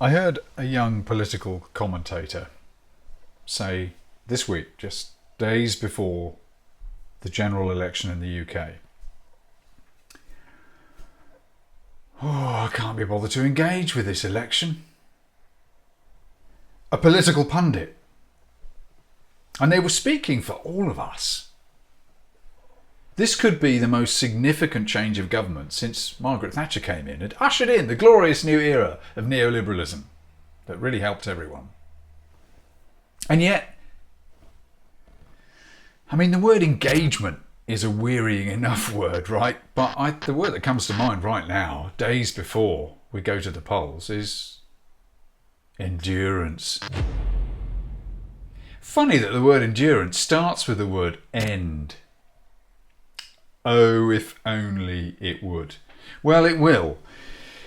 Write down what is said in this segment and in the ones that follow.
I heard a young political commentator say this week, just days before the general election in the UK, I can't be bothered to engage with this election. A political pundit. And they were speaking for all of us. This could be the most significant change of government since Margaret Thatcher came in and ushered in the glorious new era of neoliberalism that really helped everyone. And yet, the word engagement is a wearying enough word, right? But the word that comes to mind right now, days before we go to the polls, is endurance. Funny that the word endurance starts with the word end. Oh, if only it would. Well, it will.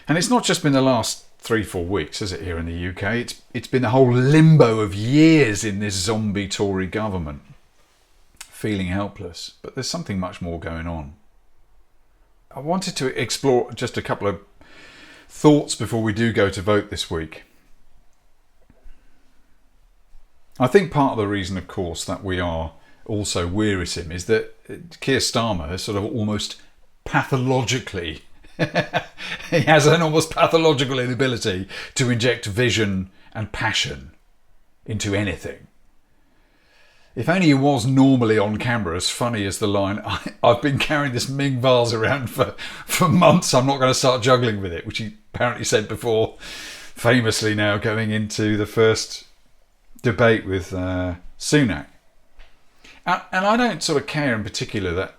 And it's not just been the last 3-4 weeks, has it, here in the UK? It's been the whole limbo of years in this zombie Tory government. Feeling helpless. But there's something much more going on. I wanted to explore just a couple of thoughts before we do go to vote this week. I think part of the reason, of course, that we are also wearisome is that Keir Starmer has sort of almost pathologically, he has an almost pathological inability to inject vision and passion into anything. If only he was normally on camera as funny as the line, I've been carrying this Ming vase around for months, I'm not going to start juggling with it, which he apparently said before, famously now going into the first debate with Sunak. And I don't sort of care in particular that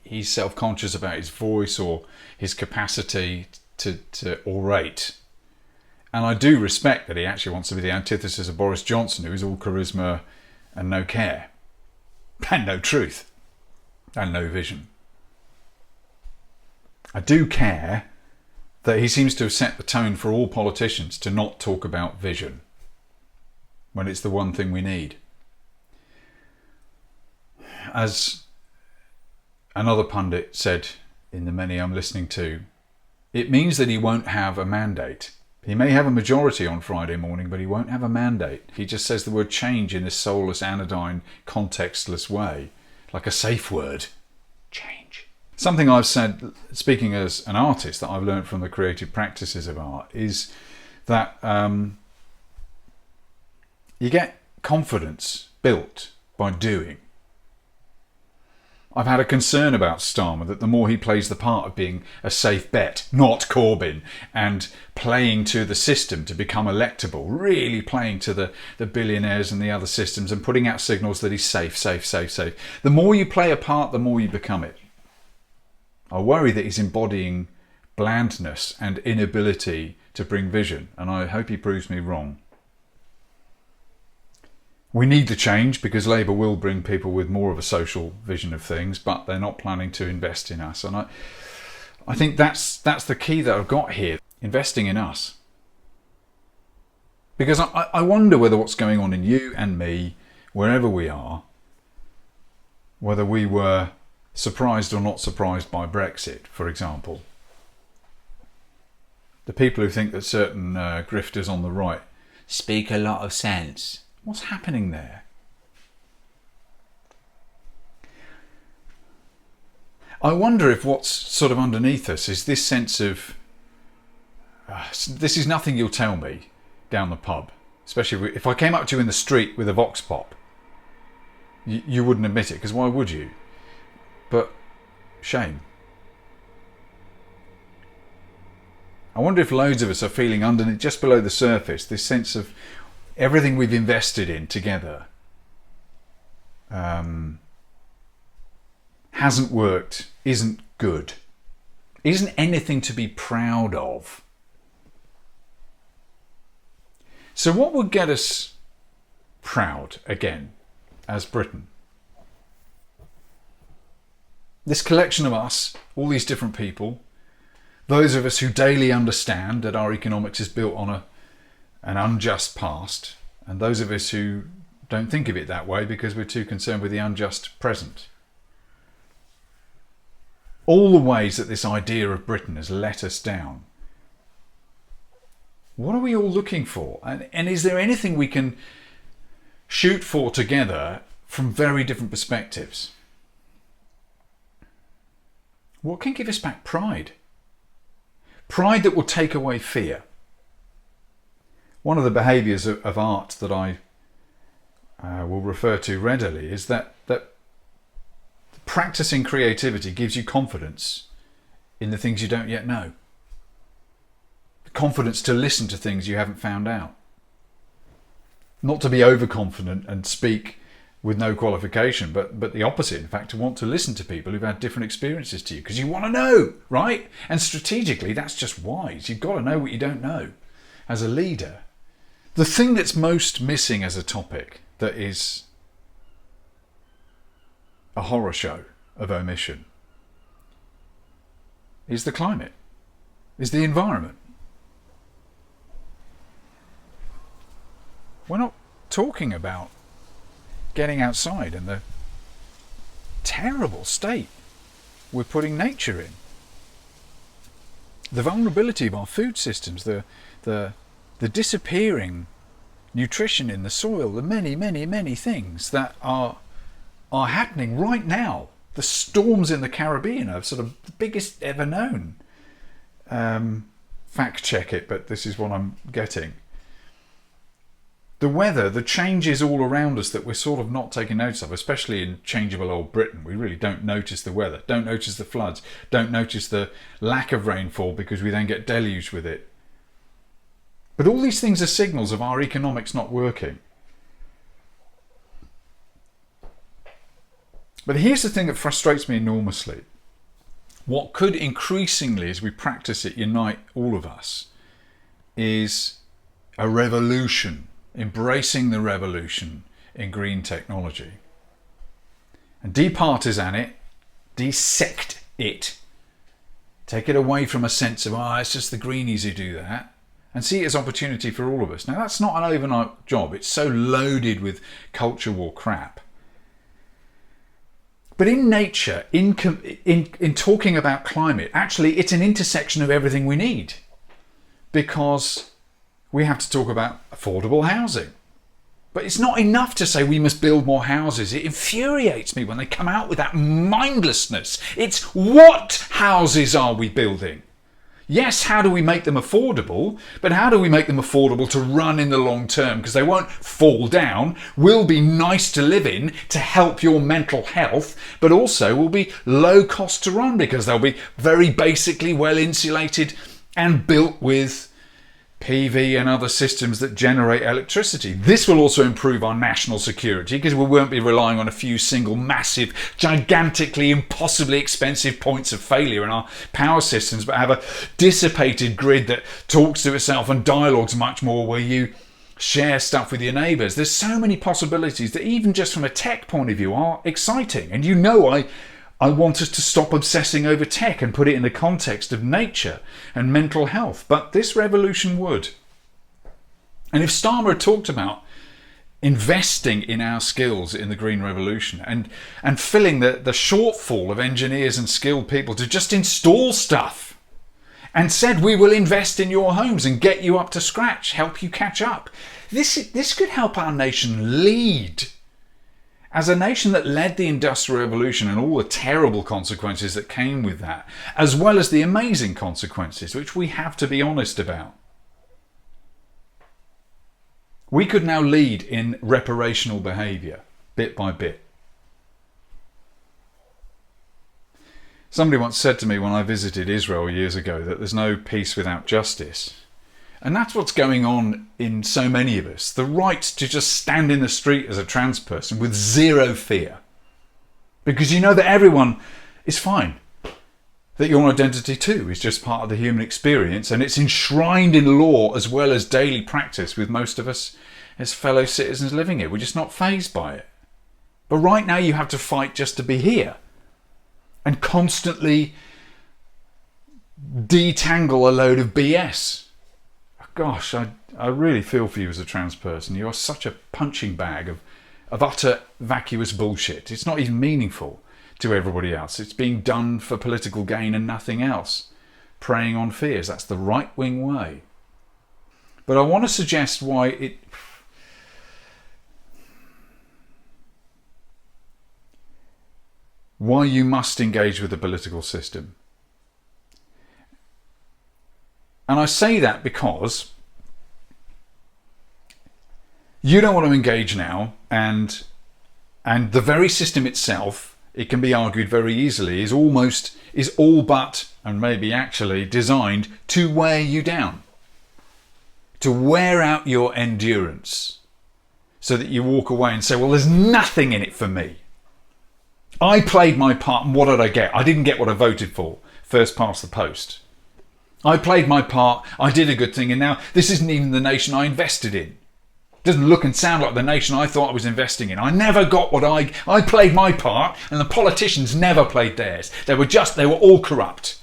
he's self-conscious about his voice or his capacity to orate. And I do respect that he actually wants to be the antithesis of Boris Johnson, who is all charisma and no care, and no truth, and no vision. I do care that he seems to have set the tone for all politicians to not talk about vision when it's the one thing we need. As another pundit said in the many I'm listening to, it means that he won't have a mandate. He may have a majority on Friday morning, but he won't have a mandate. He just says the word change in this soulless, anodyne, contextless way, like a safe word. Change. Something I've said, speaking as an artist, that I've learned from the creative practices of art is that you get confidence built by doing. I've had a concern about Starmer that the more he plays the part of being a safe bet, not Corbyn, and playing to the system to become electable, really playing to the billionaires and the other systems and putting out signals that he's safe. The more you play a part, the more you become it. I worry that he's embodying blandness and inability to bring vision, and I hope he proves me wrong. We need the change because Labour will bring people with more of a social vision of things, but they're not planning to invest in us. And I think that's the key that I've got here, investing in us. Because I wonder whether what's going on in you and me, wherever we are, whether we were surprised or not surprised by Brexit, for example. The people who think that certain grifters on the right speak a lot of sense. What's happening there? I wonder if what's sort of underneath us is this sense of this is nothing you'll tell me down the pub. Especially if I came up to you in the street with a vox pop. You wouldn't admit it, because why would you? But shame. I wonder if loads of us are feeling underneath, just below the surface, this sense of everything we've invested in together hasn't worked, isn't good, isn't anything to be proud of. So what would get us proud again as Britain? This collection of us, all these different people, those of us who daily understand that our economics is built on an unjust past, and those of us who don't think of it that way because we're too concerned with the unjust present. All the ways that this idea of Britain has let us down. What are we all looking for? And is there anything we can shoot for together from very different perspectives? What can give us back pride? Pride that will take away fear. One of the behaviours of art that I will refer to readily is that practicing creativity gives you confidence in the things you don't yet know. The confidence to listen to things you haven't found out. Not to be overconfident and speak with no qualification, but the opposite, in fact, to want to listen to people who've had different experiences to you, because you want to know, right? And strategically, that's just wise. You've got to know what you don't know as a leader. The thing that's most missing as a topic that is a horror show of omission is the climate, is the environment. We're not talking about getting outside and the terrible state we're putting nature in. The vulnerability of our food systems, the disappearing nutrition in the soil, the many things that are happening right now. The storms in the Caribbean are sort of the biggest ever known. Fact check it, but this is what I'm getting. The weather, the changes all around us that we're sort of not taking notice of, especially in changeable old Britain. We really don't notice the weather, don't notice the floods, don't notice the lack of rainfall because we then get deluged with it. But all these things are signals of our economics not working. But here's the thing that frustrates me enormously. What could increasingly, as we practice it, unite all of us is a revolution. Embracing the revolution in green technology. And departisan it, dissect it, take it away from a sense of, it's just the greenies who do that, and see it as opportunity for all of us. Now that's not an overnight job, it's so loaded with culture war crap. But in nature, in talking about climate, actually it's an intersection of everything we need. Because we have to talk about affordable housing. But it's not enough to say we must build more houses. It infuriates me when they come out with that mindlessness. It's what houses are we building? Yes, how do we make them affordable? But how do we make them affordable to run in the long term? Because they won't fall down, will be nice to live in to help your mental health, but also will be low cost to run because they'll be very basically well insulated and built with PV and other systems that generate electricity. This will also improve our national security because we won't be relying on a few single massive, gigantically, impossibly expensive points of failure in our power systems, but have a dissipated grid that talks to itself and dialogues much more, where you share stuff with your neighbours. There's so many possibilities that even just from a tech point of view are exciting. And I want us to stop obsessing over tech and put it in the context of nature and mental health. But this revolution would. And if Starmer had talked about investing in our skills in the green revolution and filling the shortfall of engineers and skilled people to just install stuff, and said we will invest in your homes and get you up to scratch, help you catch up, this could help our nation lead. As a nation that led the Industrial Revolution and all the terrible consequences that came with that, as well as the amazing consequences, which we have to be honest about. We could now lead in reparational behaviour, bit by bit. Somebody once said to me when I visited Israel years ago that there's no peace without justice. And that's what's going on in so many of us. The right to just stand in the street as a trans person with zero fear. Because you know that everyone is fine. That your identity too is just part of the human experience, and it's enshrined in law as well as daily practice with most of us as fellow citizens living here. We're just not fazed by it. But right now you have to fight just to be here. And constantly detangle a load of BS. Gosh, I really feel for you as a trans person. You are such a punching bag of utter vacuous bullshit. It's not even meaningful to everybody else. It's being done for political gain and nothing else. Preying on fears. That's the right-wing way. But I want to suggest why you must engage with the political system. And I say that because you don't want to engage now, and the very system itself, it can be argued very easily, is all but, and maybe actually designed to wear you down, to wear out your endurance, so that you walk away and say, well, there's nothing in it for me. I played my part, and what did I get? I didn't get what I voted for, first past the post. I played my part, I did a good thing, and now this isn't even the nation I invested in. It doesn't look and sound like the nation I thought I was investing in. I never got what I played my part, and the politicians never played theirs. They were all corrupt.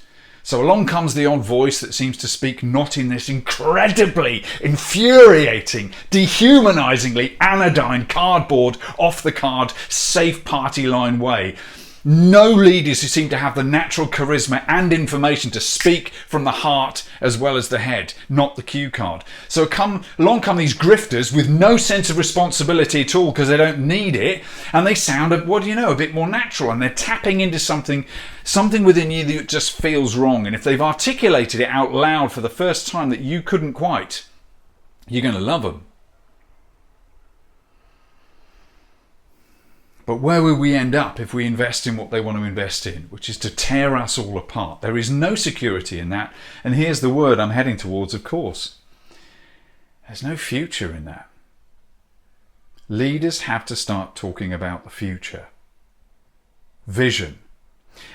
So along comes the odd voice that seems to speak not in this incredibly infuriating, dehumanisingly anodyne, cardboard, off the card, safe party line way. No leaders who seem to have the natural charisma and information to speak from the heart as well as the head, not the cue card. So along come these grifters with no sense of responsibility at all because they don't need it, and they sound, a bit more natural, and they're tapping into something within you that just feels wrong. And if they've articulated it out loud for the first time that you couldn't quite, you're going to love them. But where will we end up if we invest in what they want to invest in, which is to tear us all apart? There is no security in that. And here's the word I'm heading towards, of course. There's no future in that. Leaders have to start talking about the future. Vision.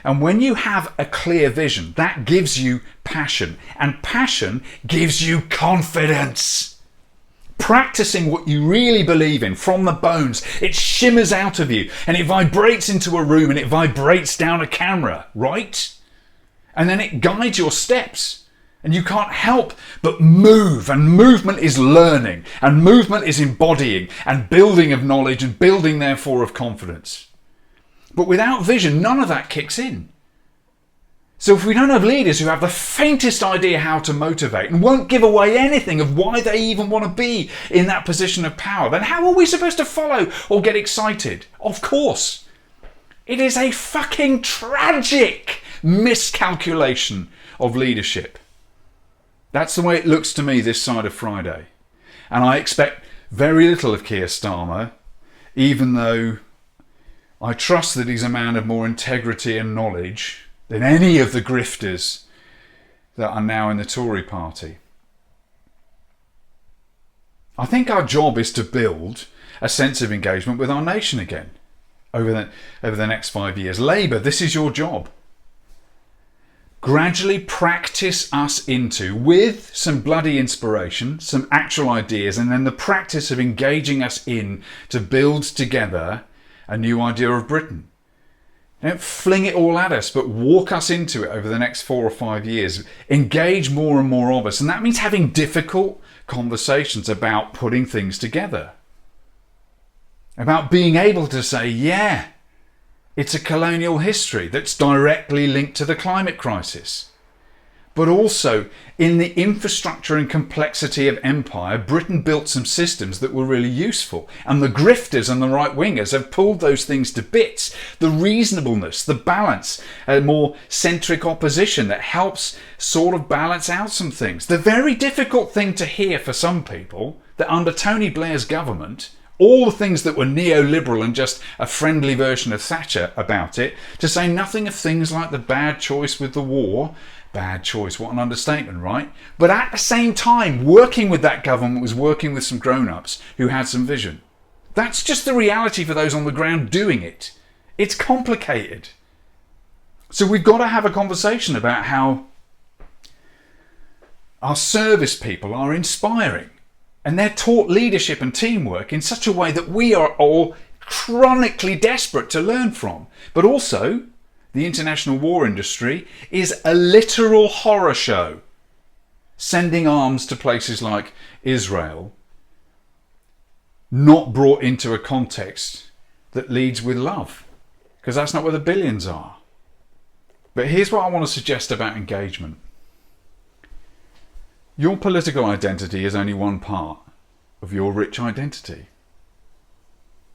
And when you have a clear vision, that gives you passion. And passion gives you confidence. Practicing what you really believe in from the bones, it shimmers out of you and it vibrates into a room and it vibrates down a camera, right? And then it guides your steps and you can't help but move, and movement is learning, and movement is embodying and building of knowledge and building therefore of confidence. But without vision, none of that kicks in. So if we don't have leaders who have the faintest idea how to motivate and won't give away anything of why they even want to be in that position of power, then how are we supposed to follow or get excited? Of course, it is a fucking tragic miscalculation of leadership. That's the way it looks to me this side of Friday. And I expect very little of Keir Starmer, even though I trust that he's a man of more integrity and knowledge than any of the grifters that are now in the Tory party. I think our job is to build a sense of engagement with our nation again over the next 5 years. Labour, this is your job. Gradually practice us into, with some bloody inspiration, some actual ideas, and then the practice of engaging us in to build together a new idea of Britain. Don't fling it all at us, but walk us into it over the next 4 or 5 years. Engage more and more of us. And that means having difficult conversations about putting things together. About being able to say, yeah, it's a colonial history that's directly linked to the climate crisis. But also, in the infrastructure and complexity of empire, Britain built some systems that were really useful. And the grifters and the right-wingers have pulled those things to bits. The reasonableness, the balance, a more centric opposition that helps sort of balance out some things. The very difficult thing to hear for some people, that under Tony Blair's government, all the things that were neoliberal and just a friendly version of Thatcher about it, to say nothing of things like the bad choice with the war. Bad choice, what an understatement, right? But at the same time, working with that government was working with some grown-ups who had some vision. That's just the reality for those on the ground doing it. It's complicated. So we've got to have a conversation about how our service people are inspiring, and they're taught leadership and teamwork in such a way that we are all chronically desperate to learn from. But also, the international war industry is a literal horror show, sending arms to places like Israel, not brought into a context that leads with love, because that's not where the billions are. But here's what I want to suggest about engagement. Your political identity is only one part of your rich identity.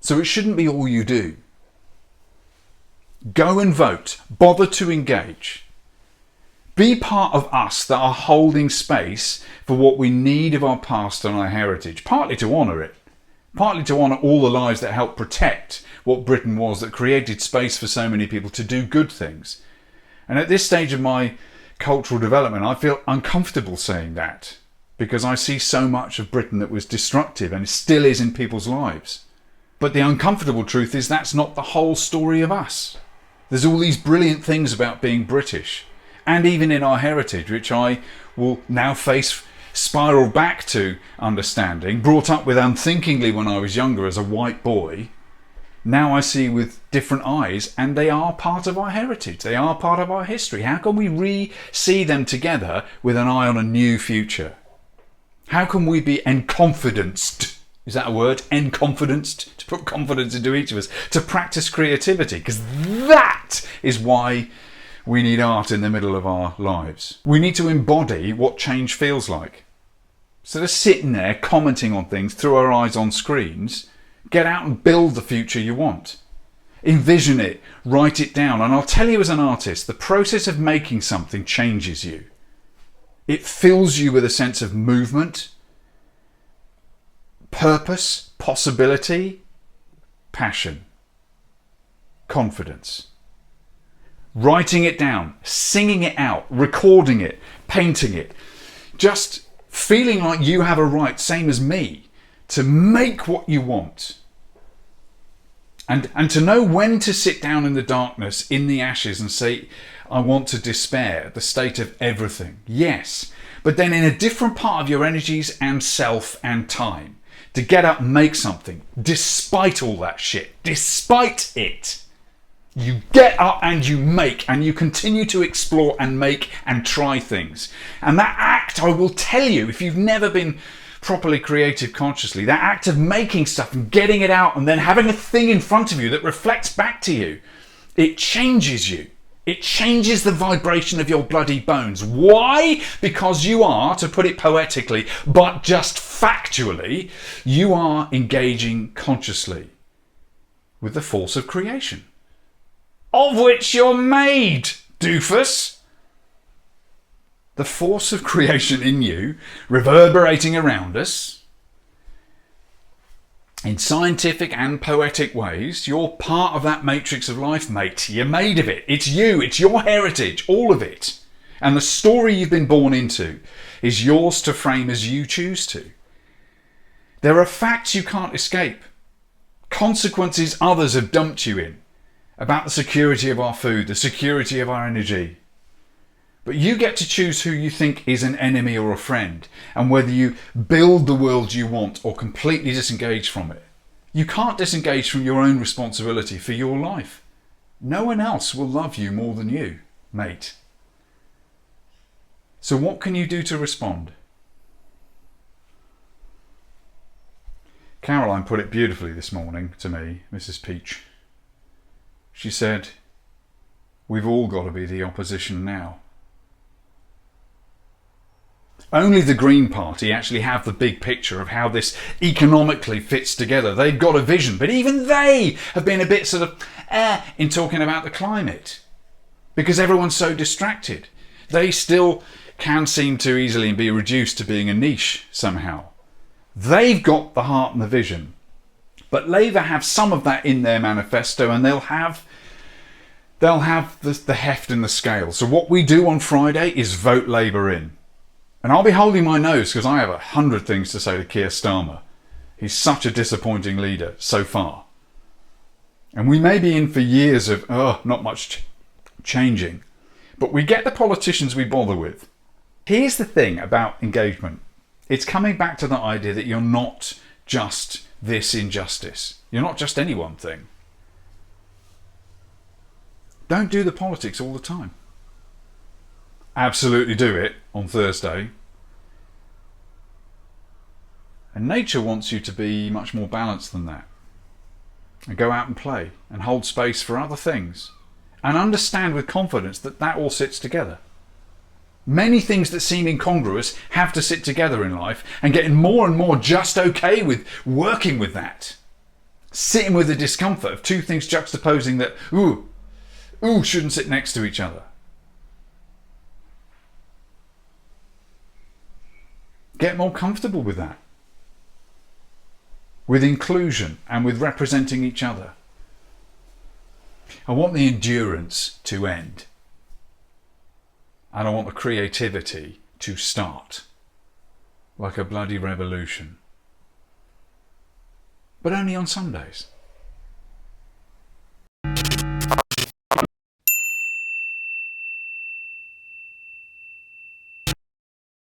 So it shouldn't be all you do. Go and vote. Bother to engage. Be part of us that are holding space for what we need of our past and our heritage, partly to honour it, partly to honour all the lives that helped protect what Britain was, that created space for so many people to do good things. And at this stage of my cultural development, I feel uncomfortable saying that, because I see so much of Britain that was destructive and still is in people's lives. But the uncomfortable truth is that's not the whole story of us. There's all these brilliant things about being British, and even in our heritage, which I will now spiral back to understanding, brought up with unthinkingly when I was younger as a white boy. Now I see with different eyes, and they are part of our heritage. They are part of our history. How can we re-see them together with an eye on a new future? How can we be enconfidenced? Is that a word? Enconfidenced? To put confidence into each of us. To practice creativity. Because that is why we need art in the middle of our lives. We need to embody what change feels like. Instead of sitting there commenting on things through our eyes on screens, get out and build the future you want. Envision it, write it down. And I'll tell you as an artist, the process of making something changes you. It fills you with a sense of movement, purpose, possibility, passion, confidence. Writing it down, singing it out, recording it, painting it, just feeling like you have a right, same as me, to make what you want. And to know when to sit down in the darkness, in the ashes, and say, I want to despair, the state of everything. Yes, but then in a different part of your energies and self and time, to get up and make something, despite all that shit, despite it. You get up and you make, and you continue to explore and make and try things. And that act, I will tell you, if you've never been properly creative consciously, that act of making stuff and getting it out and then having a thing in front of you that reflects back to you, it changes you. It changes the vibration of your bloody bones. Why? Because you are, to put it poetically, but just factually, you are engaging consciously with the force of creation. Of which you're made, doofus. The force of creation in you, reverberating around us, in scientific and poetic ways, you're part of that matrix of life, mate. You're made of it. It's you. It's your heritage, all of it. And the story you've been born into is yours to frame as you choose to. There are facts you can't escape. Consequences others have dumped you in. About the security of our food, the security of our energy. But you get to choose who you think is an enemy or a friend, and whether you build the world you want or completely disengage from it. You can't disengage from your own responsibility for your life. No one else will love you more than you, mate. So what can you do to respond? Caroline put it beautifully this morning to me, Mrs. Peach. She said, we've all got to be the opposition now. Only the Green Party actually have the big picture of how this economically fits together. They've got a vision, but even they have been a bit sort of in talking about the climate because everyone's so distracted. They still can seem to easily be reduced to being a niche somehow. They've got the heart and the vision, but Labour have some of that in their manifesto, and they'll have the heft and the scale. So what we do on Friday is vote Labour in. And I'll be holding my nose because I have 100 things to say to Keir Starmer. He's such a disappointing leader so far. And we may be in for years of, not much changing. But we get the politicians we bother with. Here's the thing about engagement. It's coming back to the idea that you're not just this injustice. You're not just any one thing. Don't do the politics all the time. Absolutely do it on Thursday. And nature wants you to be much more balanced than that. And go out and play and hold space for other things. And understand with confidence that that all sits together. Many things that seem incongruous have to sit together in life, and getting more and more just okay with working with that. Sitting with the discomfort of two things juxtaposing that, shouldn't sit next to each other. Get more comfortable with that. With inclusion and with representing each other. I want the endurance to end. And I want the creativity to start. Like a bloody revolution. But only on Sundays.